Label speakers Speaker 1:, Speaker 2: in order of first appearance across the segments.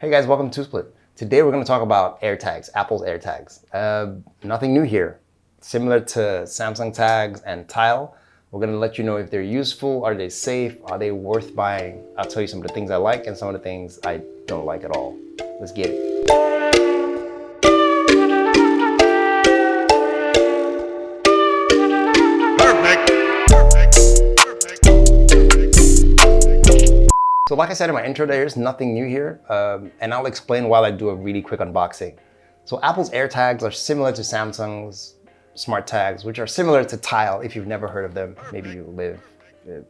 Speaker 1: Hey guys, welcome to Split. Today we're going to talk about AirTags, Apple's AirTags. Nothing new here. Similar to Samsung tags and Tile, we're going to let you know if they're useful, are they safe, are they worth buying. I'll tell you some of the things I like and some of the things I don't like at all. Let's get it. So like I said in my intro, there's nothing new here, and I'll explain while I do a really quick unboxing. So Apple's AirTags are similar to Samsung's SmartTags, which are similar to Tile if you've never heard of them. Maybe you live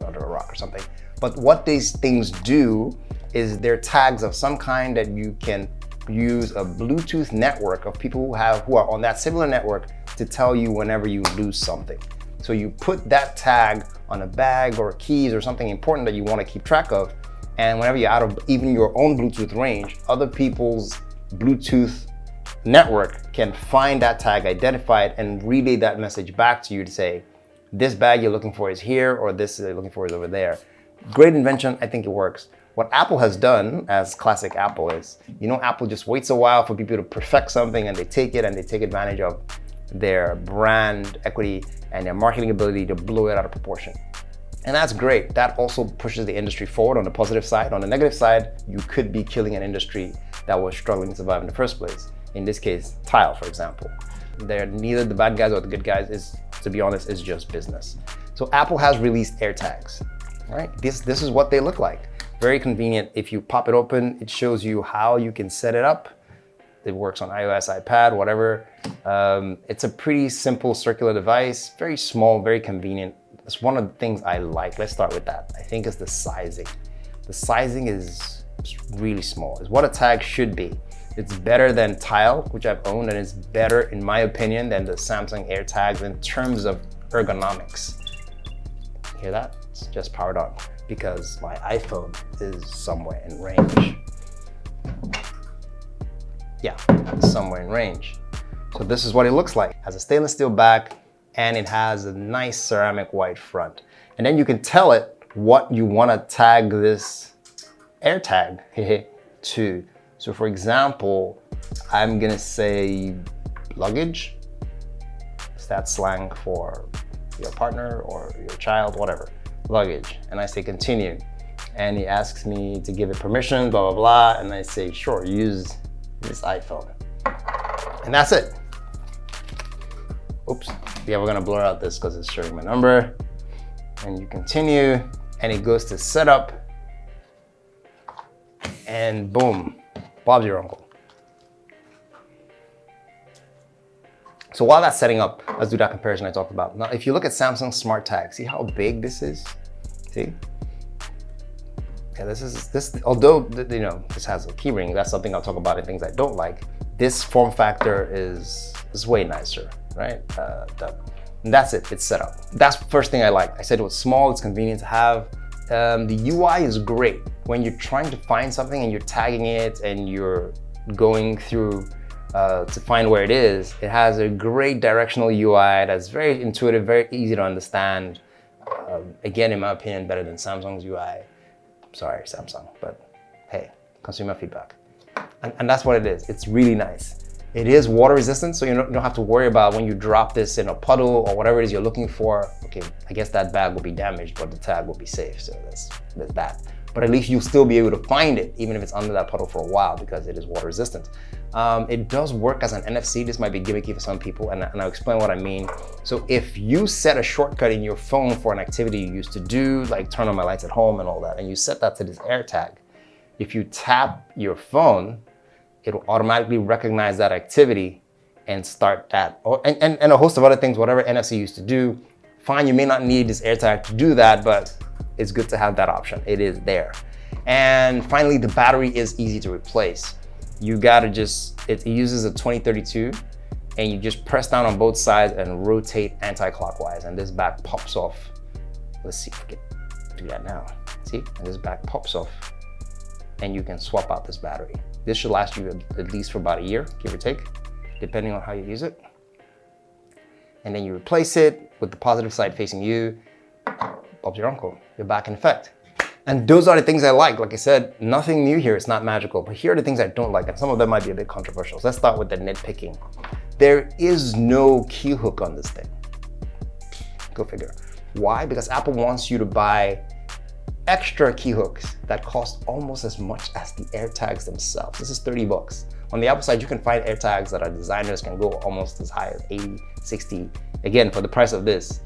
Speaker 1: under a rock or something. But what these things do is they're tags of some kind that you can use a Bluetooth network of people who are on that similar network to tell you whenever you lose something. So you put that tag on a bag or keys or something important that you want to keep track of. And whenever you're out of even your own Bluetooth range, other people's Bluetooth network can find that tag, identify it, and relay that message back to you to say, this bag you're looking for is here, or this you're looking for is over there. Great invention, I think it works. What Apple has done, as classic Apple is, Apple just waits a while for people to perfect something and they take it and they take advantage of their brand equity and their marketing ability to blow it out of proportion. And that's great. That also pushes the industry forward on the positive side. On the negative side, you could be killing an industry that was struggling to survive in the first place. In this case, Tile, for example. They're neither the bad guys or the good guys. To be honest, it's just business. So Apple has released AirTags, right? This is what they look like. Very convenient. If you pop it open, it shows you how you can set it up. It works on iOS, iPad, whatever. It's a pretty simple circular device, very small, very convenient. That's one of the things I like. Let's start with that. I think it's the sizing. The sizing is really small. It's what a tag should be. It's better than Tile, which I've owned, and it's better, in my opinion, than the Samsung AirTags in terms of ergonomics. Hear that? It's just powered on because my iPhone is somewhere in range. Yeah, it's somewhere in range. So this is what it looks like. It has a stainless steel back, and it has a nice ceramic white front. And then you can tell it what you want to tag this AirTag to. So for example, I'm gonna say luggage. Is that slang for your partner or your child, whatever, luggage. And I say continue. And he asks me to give it permission, blah, blah, blah. And I say, sure, use this iPhone. And that's it. Oops. Yeah, we're gonna blur out this because it's showing my number. And you continue, and it goes to setup, and boom, Bob's your uncle. So while that's setting up, let's do that comparison I talked about. Now, if you look at Samsung SmartTag, see how big this is? See? Yeah, this. Although this has a key ring, that's something I'll talk about in things I don't like. This form factor is way nicer, right? And that's it, it's set up. That's the first thing I like. I said it was small, it's convenient to have. The UI is great. When you're trying to find something and you're tagging it and you're going through to find where it is, it has a great directional UI that's very intuitive, very easy to understand. Again, in my opinion, better than Samsung's UI. Sorry, Samsung, but hey, consumer feedback. And that's what it is. It's really nice. It is water resistant, so you don't have to worry about when you drop this in a puddle or whatever it is you're looking for. Okay, I guess that bag will be damaged, but the tag will be safe, so there's that. But at least you'll still be able to find it, even if it's under that puddle for a while, because it is water resistant. It does work as an NFC. This might be gimmicky for some people, and I'll explain what I mean. So if you set a shortcut in your phone for an activity you used to do, like turn on my lights at home and all that, and you set that to this AirTag, if you tap your phone, it will automatically recognize that activity and start that. And a host of other things, whatever NFC used to do. Fine, you may not need this AirTag to do that, but it's good to have that option. It is there. And finally, the battery is easy to replace. You gotta it uses a 2032, and you just press down on both sides and rotate anti-clockwise, and this back pops off. Let's see if we can do that now. See, and this back pops off, and you can swap out this battery. This should last you at least for about a year, give or take, depending on how you use it. And then you replace it with the positive side facing you. Bob's your uncle. You're back in effect. And those are the things I like. Like I said, nothing new here. It's not magical. But here are the things I don't like. And some of them might be a bit controversial. So let's start with the nitpicking. There is no key hook on this thing. Go figure. Why? Because Apple wants you to buy extra key hooks that cost almost as much as the AirTags themselves. This is 30 bucks. On the Apple side, you can find AirTags that our designers can go almost as high as 80, 60, again, for the price of this.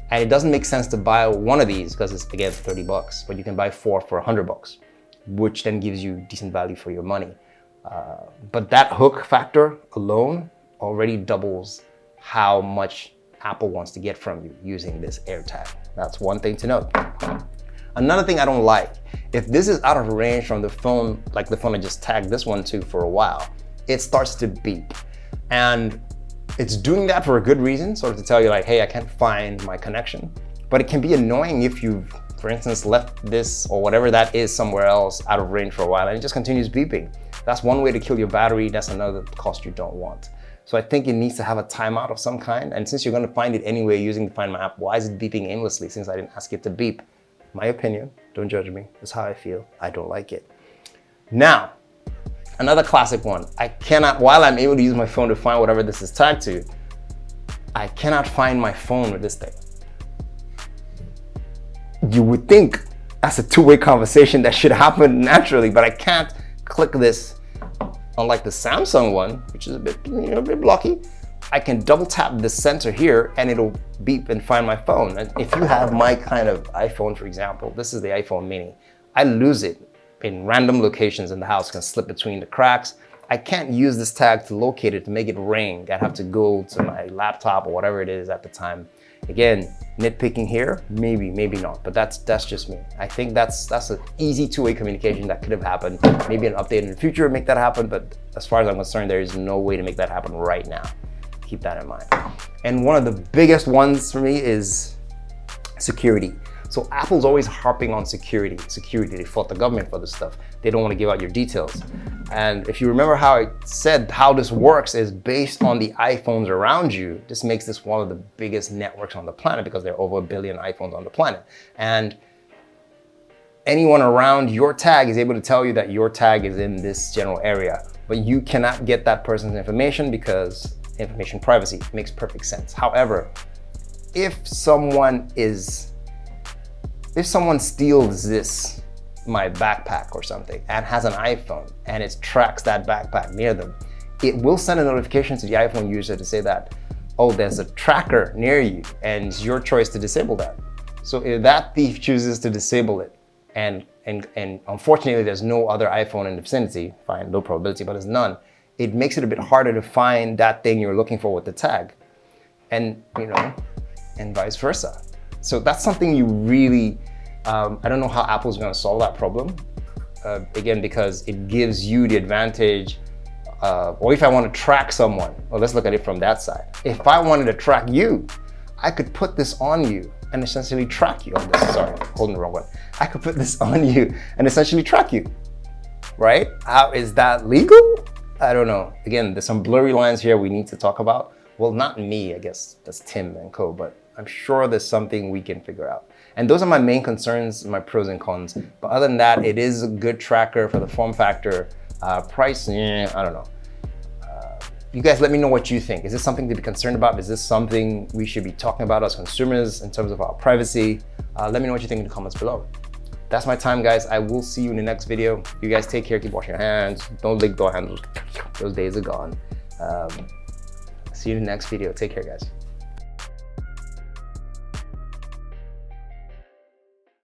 Speaker 1: And it doesn't make sense to buy one of these because it's, again, 30 bucks, but you can buy 4 for 100 bucks, which then gives you decent value for your money. But that hook factor alone already doubles how much Apple wants to get from you using this AirTag. That's one thing to note. Another thing I don't like, if this is out of range from the phone, like the phone I just tagged this one to for a while, it starts to beep. And it's doing that for a good reason, sort of to tell you like, hey, I can't find my connection. But it can be annoying if you've, for instance, left this or whatever that is somewhere else out of range for a while and it just continues beeping. That's one way to kill your battery. That's another cost you don't want. So I think it needs to have a timeout of some kind. And since you're going to find it anyway using the Find My app, why is it beeping aimlessly since I didn't ask it to beep? My opinion, don't judge me. That's how I feel. I don't like it. Now, another classic one. I cannot, while I'm able to use my phone to find whatever this is tagged to, I cannot find my phone with this thing. You would think that's a two-way conversation that should happen naturally, but I can't click this. Unlike the Samsung one, which is a bit blocky, I can double tap the center here and it'll beep and find my phone. And if you have my kind of iPhone, for example, this is the iPhone mini, I lose it in random locations in the house, can slip between the cracks. I can't use this tag to locate it, to make it ring. I have to go to my laptop or whatever it is at the time. Again, nitpicking here, maybe, maybe not, but that's just me. I think that's an easy two-way communication that could have happened. Maybe an update in the future would make that happen, but as far as I'm concerned, there is no way to make that happen right now. Keep that in mind. And one of the biggest ones for me is security. So Apple's always harping on security. They fought the government for this stuff. They don't want to give out your details. And if you remember how I said how this works is based on the iPhones around you. This makes this one of the biggest networks on the planet because there are over 1 billion iPhones on the planet. And anyone around your tag is able to tell you that your tag is in this general area, but you cannot get that person's information because information privacy makes perfect sense. However, if someone steals this, my backpack or something, and has an iPhone and it tracks that backpack near them, it will send a notification to the iPhone user to say that, oh, there's a tracker near you and it's your choice to disable that. So if that thief chooses to disable it, and unfortunately there's no other iPhone in the vicinity, fine, low probability, but there's none, it makes it a bit harder to find that thing you're looking for with the tag. And, and vice versa. So that's something you really, I don't know how Apple's gonna solve that problem. Again, because it gives you the advantage, or if I wanna track someone, well, let's look at it from that side. If I wanted to track you, I could put this on you and essentially track you. Oh, sorry, holding the wrong one. I could put this on you and essentially track you, right? How is that legal? I don't know. Again, there's some blurry lines here we need to talk about. Well, not me, I guess, that's Tim and co, but I'm sure there's something we can figure out. And those are my main concerns, my pros and cons. But other than that, it is a good tracker for the form factor. Price, I don't know. You guys let me know what you think. Is this something to be concerned about? Is this something we should be talking about as consumers in terms of our privacy? Let me know what you think in the comments below. That's my time, guys. I will see you in the next video. You guys take care, keep washing your hands. Don't lick door handles. Those days are gone. See you in the next video. Take care, guys.